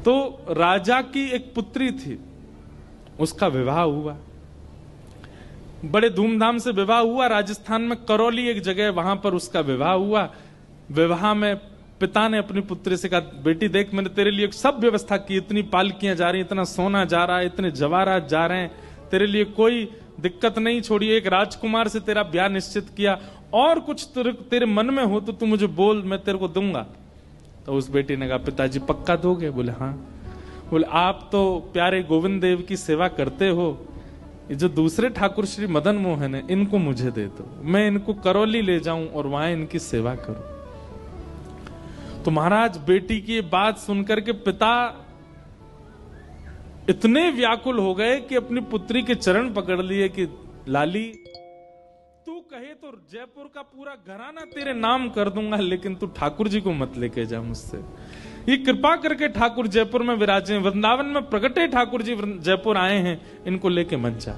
तो राजा की एक पुत्री थी, उसका विवाह हुआ, बड़े धूमधाम से विवाह हुआ। राजस्थान में करौली एक जगह, वहां पर उसका विवाह हुआ। विवाह में पिता ने अपनी पुत्री से कहा, बेटी देख, मैंने तेरे लिए सब व्यवस्था की, इतनी पालकियां जा रही, इतना सोना जा रहा है, इतने जवाहरात जा रहे हैं, तेरे लिए कोई दिक्कत नहीं छोड़ी। एक राजकुमार से तेरा ब्याह निश्चित किया, और कुछ तेरे मन में हो तो तू मुझे बोल, मैं तेरे को दूंगा। तो उस बेटी ने कहा, पिताजी पक्का दोगे? बोले हाँ। बोले आप तो प्यारे गोविंद देव की सेवा करते हो, ये जो दूसरे ठाकुर श्री मदन मोहन है, इनको मुझे दे दो, मैं इनको करौली ले जाऊं और वहां इनकी सेवा करूं। तो महाराज बेटी की बात सुनकर के पिता इतने व्याकुल हो गए कि अपनी पुत्री के चरण पकड़ लिए कि लाली, तू कहे तो जयपुर का पूरा घराना तेरे नाम कर दूंगा, लेकिन तू ठाकुर जी को मत लेके जा मुझसे। ये कृपा करके ठाकुर जयपुर में विराजे, वृंदावन में प्रगटे ठाकुर जी जयपुर आए हैं, इनको लेके मत जा।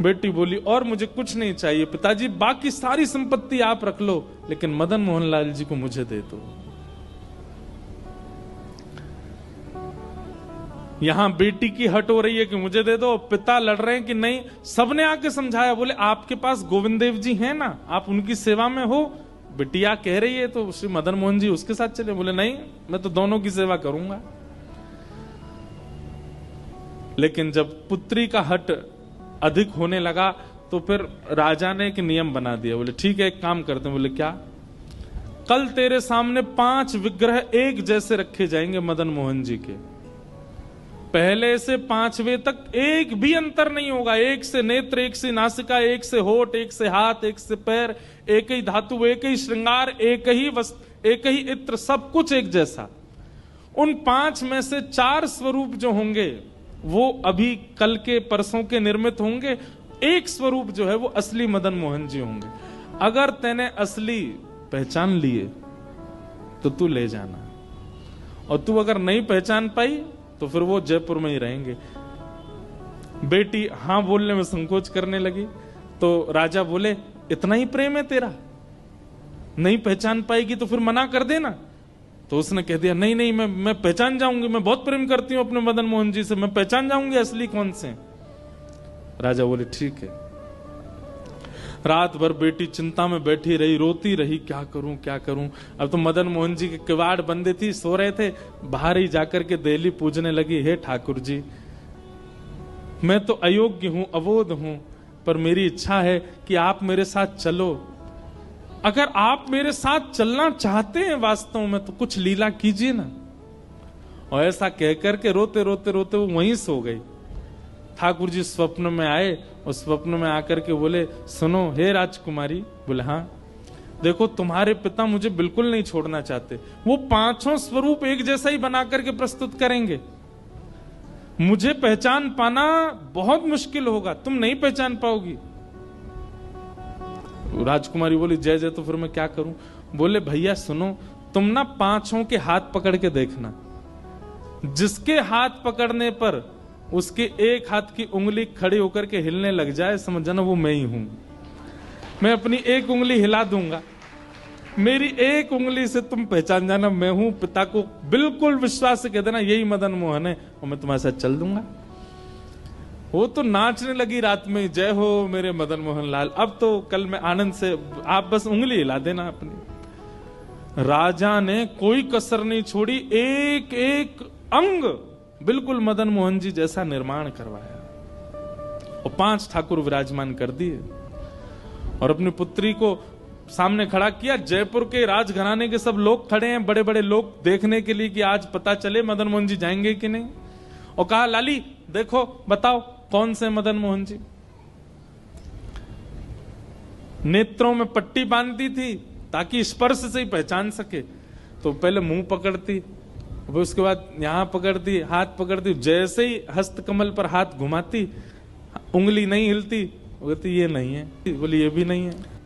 बेटी बोली, और मुझे कुछ नहीं चाहिए पिताजी, बाकी सारी संपत्ति आप रख लो, लेकिन मदन मोहन लाल जी को मुझे दे दो। यहां बेटी की हट हो रही है कि मुझे दे दो, पिता लड़ रहे हैं कि नहीं। सबने आके समझाया, बोले आपके पास गोविंद देव जी हैं ना, आप उनकी सेवा में हो, बिटिया कह रही है तो श्री मदन मोहन जी उसके साथ चले। बोले नहीं, मैं तो दोनों की सेवा करूंगा। लेकिन जब पुत्री का हट अधिक होने लगा तो फिर राजा ने एक नियम बना दिया। बोले ठीक है, एक काम करते हैं। बोले क्या? कल तेरे सामने 5 विग्रह एक जैसे रखे जाएंगे मदन मोहन जी के, पहले से 5वें तक एक भी अंतर नहीं होगा। एक से नेत्र, एक से नासिका, एक से होठ, एक से हाथ, एक से पैर, एक ही धातु, एक ही श्रृंगार, एक ही वस्त्र, एक ही इत्र, सब कुछ एक जैसा। उन 5 में से 4 स्वरूप जो होंगे वो अभी कल के परसों के निर्मित होंगे, एक स्वरूप जो है वो असली मदन मोहन जी होंगे। अगर तैने असली पहचान लिए तो तू ले जाना, और तू अगर नहीं पहचान पाई तो फिर वो जयपुर में ही रहेंगे। बेटी हां बोलने में संकोच करने लगी, तो राजा बोले, इतना ही प्रेम है तेरा, नहीं पहचान पाएगी तो फिर मना कर देना। तो उसने कह दिया, नहीं नहीं, मैं पहचान जाऊंगी, मैं बहुत प्रेम करती हूं अपने मदन मोहन जी से, मैं पहचान जाऊंगी असली कौन से। राजा बोले ठीक है। रात भर बेटी चिंता में बैठी रही, रोती रही, क्या करूं क्या करूं। अब तो मदन मोहन जी के किवाड़ बंदे थी, सो रहे थे, बाहर ही जाकर के देली पूजने लगी, हे ठाकुर जी, मैं तो अयोग्य हूं, अबोध हूं, पर मेरी इच्छा है कि आप मेरे साथ चलो। अगर आप मेरे साथ चलना चाहते हैं वास्तव में तो कुछ लीला कीजिए ना। और ऐसा कहकर के रोते रोते रोते वो वहीं सो गई। ठाकुर जी स्वप्न में आए और स्वप्न में आकर के बोले, सुनो हे राजकुमारी। बोले हाँ। देखो तुम्हारे पिता मुझे बिल्कुल नहीं छोड़ना चाहते, वो 5 स्वरूप एक जैसा ही बना करके प्रस्तुत करेंगे, मुझे पहचान पाना बहुत मुश्किल होगा, तुम नहीं पहचान पाओगी। राजकुमारी बोली, जय जय, तो फिर मैं क्या करूं? बोले भैया सुनो, तुम ना 5 के हाथ पकड़ के देखना, जिसके हाथ पकड़ने पर उसके एक हाथ की उंगली खड़ी होकर के हिलने लग जाए, समझ जाना वो मैं ही हूं। मैं अपनी एक उंगली हिला दूंगा, मेरी एक उंगली से तुम पहचान जाना मैं हूं। पिता को बिल्कुल विश्वास से कह देना यही मदन मोहन है, और मैं तुम्हारे साथ चल दूंगा। वो तो नाचने लगी रात में, जय हो मेरे मदन मोहन लाल, अब तो कल मैं आनंद से, आप बस उंगली हिला देना अपनी। राजा ने कोई कसर नहीं छोड़ी, एक एक अंग बिल्कुल मदन मोहन जी जैसा निर्माण करवाया और 5 ठाकुर विराजमान कर दिए और अपनी पुत्री को सामने खड़ा किया। जयपुर के राजघराने के सब लोग खड़े हैं, बड़े बड़े लोग, देखने के लिए कि आज पता चले मदन मोहन जी जाएंगे कि नहीं। और कहा, लाली देखो बताओ कौन से मदन मोहन जी। नेत्रों में पट्टी बांधती थी ताकि स्पर्श से ही पहचान सके, तो पहले मुंह पकड़ती, उसके बाद यहां पकड़ती, हाथ पकड़ती, जैसे ही हस्त कमल पर हाथ घुमाती, उंगली नहीं हिलती, बोलती ये नहीं है, बोली ये भी नहीं है।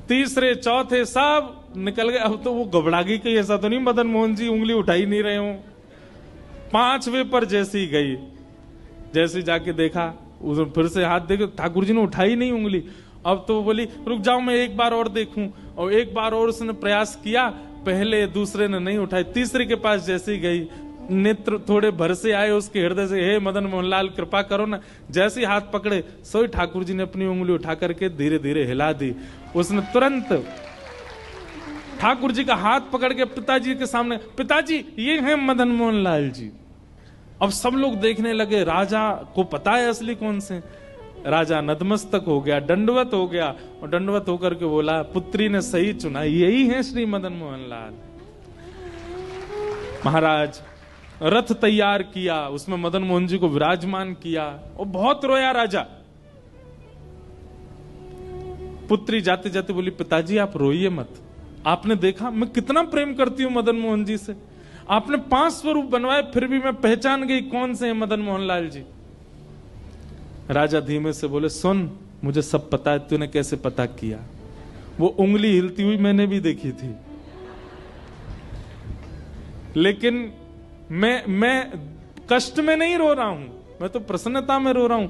तीसरे चौथे सब निकल गए। अब तो वो घबरा गई कि ऐसा तो नहीं मदन मोहन जी उंगली उठा ही नहीं रहे हो। 5वें पर जैसी गई, जैसे जाके देखा, उधर फिर से हाथ देखे, ठाकुर जी ने उठाई नहीं उंगली। अब तो बोली रुक जाओ मैं एक बार और देखूं, और एक बार और उसने प्रयास किया, पहले दूसरे ने नहीं उठाई, तीसरे के पास जैसी गई, नेत्र थोड़े भर से आए उसके हृदय से, हे मदन मोहन लाल कृपा करो ना। जैसे ही हाथ पकड़े सोई ठाकुर जी ने अपनी उंगली उठा करके धीरे धीरे हिला दी। उसने तुरंत ठाकुर जी का हाथ पकड़ के पिताजी के सामने, पिताजी ये हैं मदन मोहन लाल जी। अब सब लोग देखने लगे, राजा को पता है असली कौन से। राजा नतमस्तक हो गया, दंडवत हो गया, और दंडवत होकर के बोला, पुत्री ने सही चुना, यही है श्री मदन मोहन लाल। महाराज रथ तैयार किया, उसमें मदन मोहन जी को विराजमान किया, और बहुत रोया राजा। पुत्री जाते जाते बोली, पिताजी आप रोइए मत, आपने देखा मैं कितना प्रेम करती हूं मदन मोहन जी से। आपने 5 स्वरूप बनवाए, फिर भी मैं पहचान गई कौन से हैं मदन मोहन लाल जी। राजा धीमे से बोले, सुन मुझे सब पता है, तूने कैसे पता किया। वो उंगली हिलती हुई मैंने भी देखी थी, लेकिन मैं कष्ट में नहीं रो रहा हूं, मैं तो प्रसन्नता में रो रहा हूं।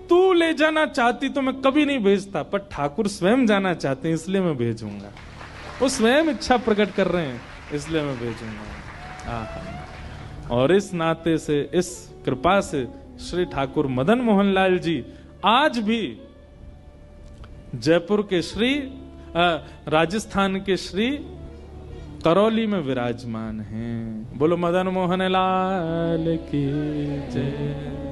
तू ले जाना चाहती तो मैं कभी नहीं भेजता, पर ठाकुर स्वयं जाना चाहते हैं इसलिए मैं भेजूंगा। वो स्वयं इच्छा प्रकट कर रहे हैं इसलिए मैं भेजूंगा। और इस नाते से, इस कृपा से श्री ठाकुर मदन मोहन लाल जी आज भी जयपुर के श्री राजस्थान के श्री करौली में विराजमान हैं। बोलो मदन मोहन लाल की जय।